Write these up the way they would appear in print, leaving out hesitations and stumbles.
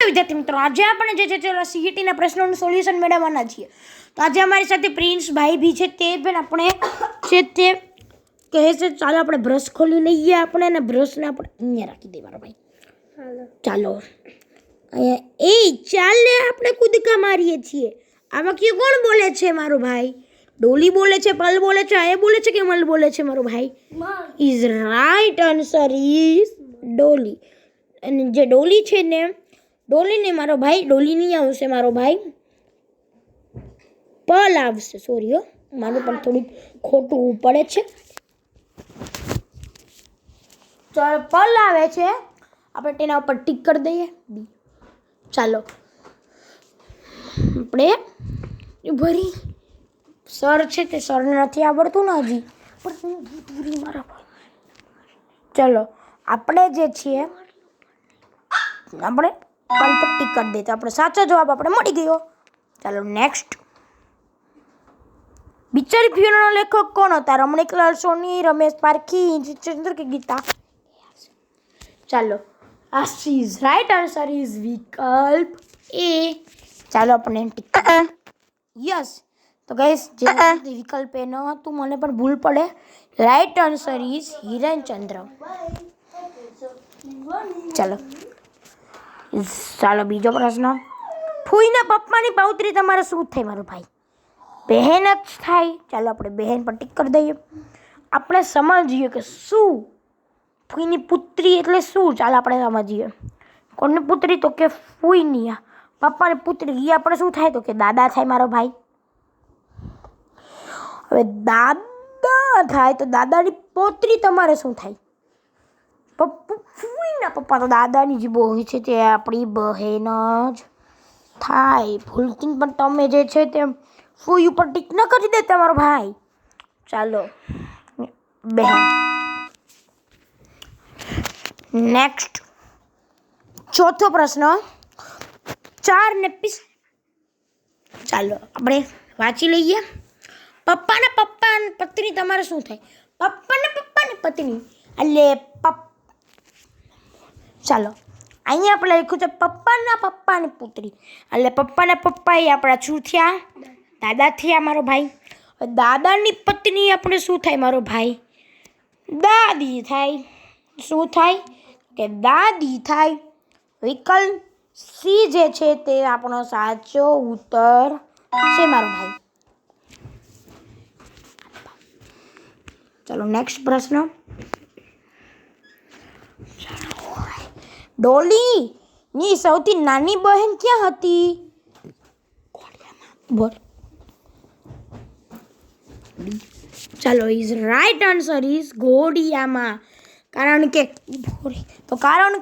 વિદ્યાર્થી મિત્રો, આજે આપણે જે છે સીઈટીના પ્રશ્નોનું સોલ્યુશન મેળવવાના છીએ. તો આજે અમારી સાથે પ્રિન્સ ભાઈ બી છે, તે પણ આપણે છે તે કહે છે ચાલો આપણે બ્રશ ખોલી લઈએ. આપણે અને બ્રશને આપણે અહીંયા રાખી દઈએ મારા ભાઈ. ચાલો ચાલે આપણે કૂદકા મારીએ છીએ. આમાં કયું કોણ બોલે છે મારો ભાઈ? ડોલી બોલે છે, પલ બોલે છે, આ બોલે છે કે મલ બોલે છે મારો ભાઈ? ઇઝ રાઈટ આન્સર ઇઝ ડોલી. અને જે ડોલી છે ને, ડોલી ને મારો ભાઈ, ડોલી નહીં આવશે મારો ભાઈ, પલ આવશે. સોરી હો, મારું પણ થોડું ખોટું પડે છે. ચાલો પલ આવે છે, આપણે તેના ઉપર ટીક કરી દઈએ. ચાલો આપણે ભરી સર છે તે સરને નથી આવડતું ને હજી, પણ મારા ચલો આપણે જે છીએ આપણે પલ પર ટીક કરી દઈએ તો આપણે સાચો જવાબ આપણે મળી ગયો. ચાલો નેક્સ્ટ. બિચારી ફિલ્મનો લેખક કોણ હતા? રમણીકલાલ સોની, રમેશ પારખી, ચંદ્ર કે ગીતા? ચાલો આ ઇઝ રાઈટ આન્સર ઇઝ વિકલ્પ એ. ચાલો આપણે ટીક યસ. તો ગાઈસ જે વિકલ્પ એ ન હતું, મને પણ ભૂલ પડે. Right answer is Hirenchandra. ચાલો ચાલો બીજો પ્રશ્ન. ફૂઈના પપ્પાની પૌત્રી તમારે શું થાય મારો ભાઈ? બહેન જ થાય. ચાલો આપણે બહેન પર ટીક કરી દઈએ. આપણે સમજીએ કે શું ફૂઈની પુત્રી એટલે શું. ચાલો આપણે સમજીએ. કોની પુત્રી? તો કે ફૂઈની. પપ્પાની પુત્રી એ આપણે શું થાય? તો કે દાદા થાય મારો ભાઈ. હવે દાદા થાય તો દાદાની પૌત્રી તમારે શું થાય? ફૂઈના પપ્પા તો દાદાની જ બહુ છે, તે આપણી બહેન જ થાય. ભૂલથી પણ તમે જે છે તે ફૂઈ ઉપર ટીક ન કરી દે તમારો ભાઈ. ચાલો બહેન. નેક્સ્ટ ચોથો પ્રશ્ન. 4 ને 20. ચાલો આપણે વાંચી લઈએ. પપ્પાની પત્ની તમારે શું થાય? પપ્પાની પત્ની એટલે ચાલો અહીંયા આપણે લખ્યું છે પપ્પાની પુત્રી, એટલે પપ્પાના પપ્પા એ આપણા શું થયા? દાદા થયા મારો ભાઈ. દાદાની પત્ની આપણે શું થાય મારો ભાઈ? દાદી થાય. શું થાય? કે દાદી થાય. વિકલ્પ સી જે છે તે આપણો સાચો ઉત્તર છે મારો ભાઈ. ચાલો નેક્સ્ટ પ્રશ્ન. ડોલીની સૌથી નાની બહેન ક્યાં હતી? બોલ. ચાલો ઇઝ રાઈટ આન્સર ઇઝ ઘોડિયામાં. કારણ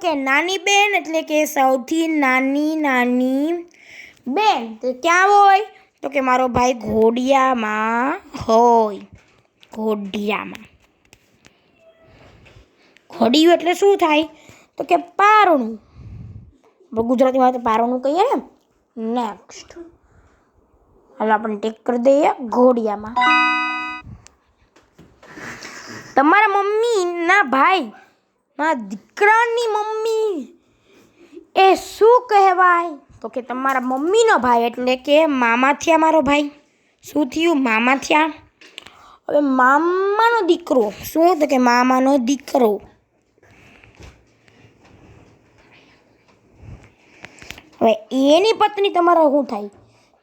કે નાની બેન એટલે કે સૌથી નાની બેન તો ક્યાં હોય? તો કે મારો ભાઈ ઘોડિયામાં હોય. ઘોડિયામાં. ઘોડિયું એટલે શું થાય? તો કે પારણું. ગુજરાતીમાં તો પારણું કહીએ ને. નેક્સ્ટ. હાલ આપણે ટેક કરી દઈએ ઘોડિયામાં. તમારા મમ્મીના ભાઈ દીકરાની મમ્મી એ શું કહેવાય? તો કે તમારા મમ્મીનો ભાઈ એટલે કે મામા થયા મારો ભાઈ. શું થયું? મામા થયા. હવે મામાનો દીકરો શું? તો કે મામાનો દીકરો. હવે એની પત્ની તમારે શું થાય?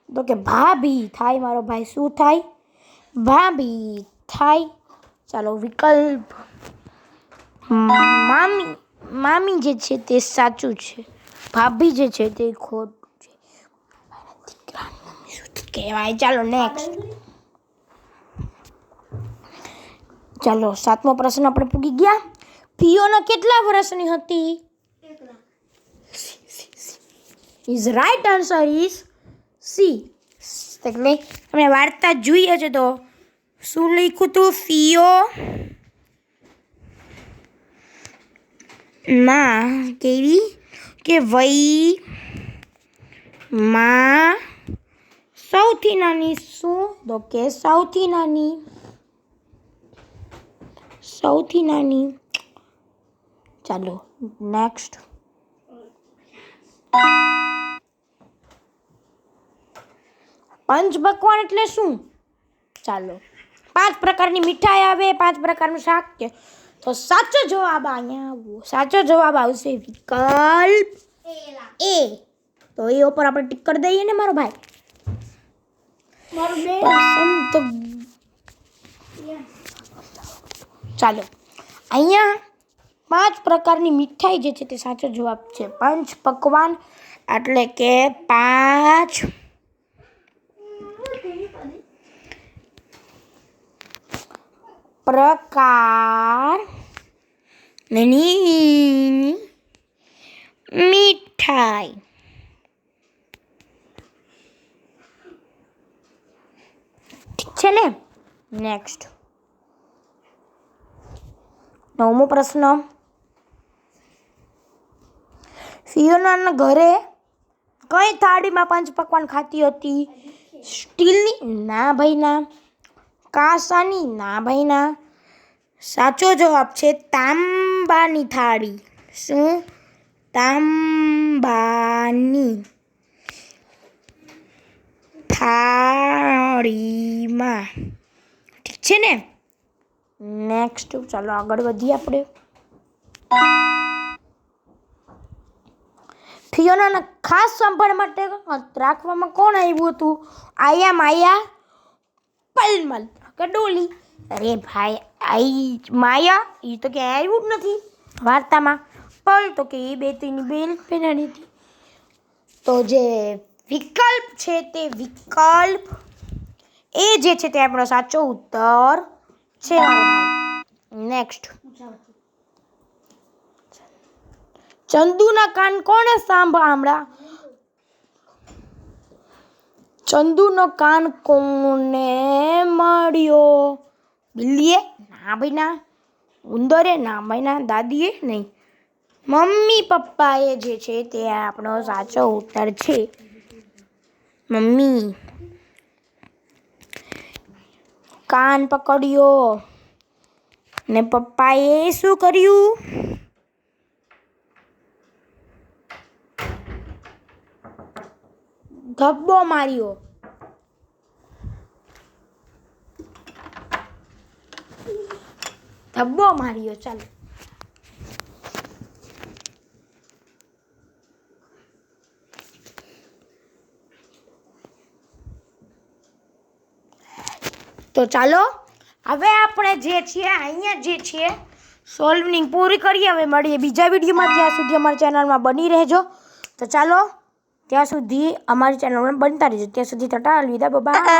તો કે ભાભી થાય મારો ભાઈ. શું થાય? ભાભી થાય. ચાલો વિકલ્પ મામી જે છે તે સાચું છે, ભાભી જે છે તે ખોટું છે. શું કહેવાય? ચાલો નેક્સ્ટ. ચાલો 7મો પ્રશ્ન આપણે પૂરી ગયા. ફિયોના કેટલા વર્ષની હતી? Is right answer is C. એટલે તમે વાર્તા જોઈએ છે તો શું લખ્યું હતું? ફિયો ના કેવી કે વય માં સૌથી નાની. શું? તો કે સૌથી નાની. ચાલો નેક્સ્ટ. પંચ પકવાન એટલે શું? ચાલો 5 પ્રકારની મીઠાઈ આવે, 5 પ્રકારનું શાક કે તો સાચો જવાબ અહીંયા સાચો જવાબ આવશે વિકલ્પ એ. તો એ ઉપર આપણે ટીક કરી દઈએ ને મારો ભાઈ. ચાલો અહીંયા 5 પ્રકારની મીઠાઈ જે છે તે સાચો જવાબ છે. પંચ પકવાન એટલે કે 5 પ્રકારની મીઠાઈ. ઠીક છે ને? નેક્સ્ટ 9મો પ્રશ્ન. ફિયોનાના ઘરે કઈ થાળીમાં પંચ પકવાન ખાતી હતી? સ્ટીલની? ના ભાઈ ના. કાંસાની? ના ભાઈ ના. સાચો જવાબ છે તાંબાની થાળી. શું? તાંબાની થાળીમાં. ઠીક છે ને? નેક્સ્ટ ચાલો આગળ વધીએ આપણે. ફિયોનાના ખાસ સંભાળ માટે રાખવામાં કોણ આવ્યું હતું? આયા, માયા, પલમલ કે ડોલી? અરે ભાઈ માયા એ તો ક્યાંય આવ્યું જ નથી વાર્તામાં. પલ તો કે એ બેની બેન પહેરાણી હતી. તો જે વિકલ્પ છે તે વિકલ્પ એ જે છે તે આપણો સાચો ઉત્તર છે. નેક્સ્ટ ચંદુના કાન કોણે સાંભળ્યા? ચંદુનો કાન કોને મળ્યો? બિલ્લીએ? ના ભાઈ ના. ઉંદરે? ના ભાઈ ના. દાદીએ? નહીં. મમ્મી પપ્પાએ જે છે તે આપણો સાચો ઉત્તર છે. મમ્મી કાન પકડ્યો ને પપ્પાએ શું કર્યું? ધબ્બો માર્યો. ધબ્બો માર્યો. ચાલો તો ચાલો હવે આપણે જે છે અહીંયા જે છે સોલ્વિંગ પૂરી કરીએ. હવે મળીએ બીજા વિડીયોમાં. ત્યાં સુધી અમારી ચેનલમાં બની રહેજો. તો ચાલો ત્યાં સુધી અમારી ચેનલમાં બનતા રહેજો. ત્યાં સુધી ટાટા, અલવિદા, બાય.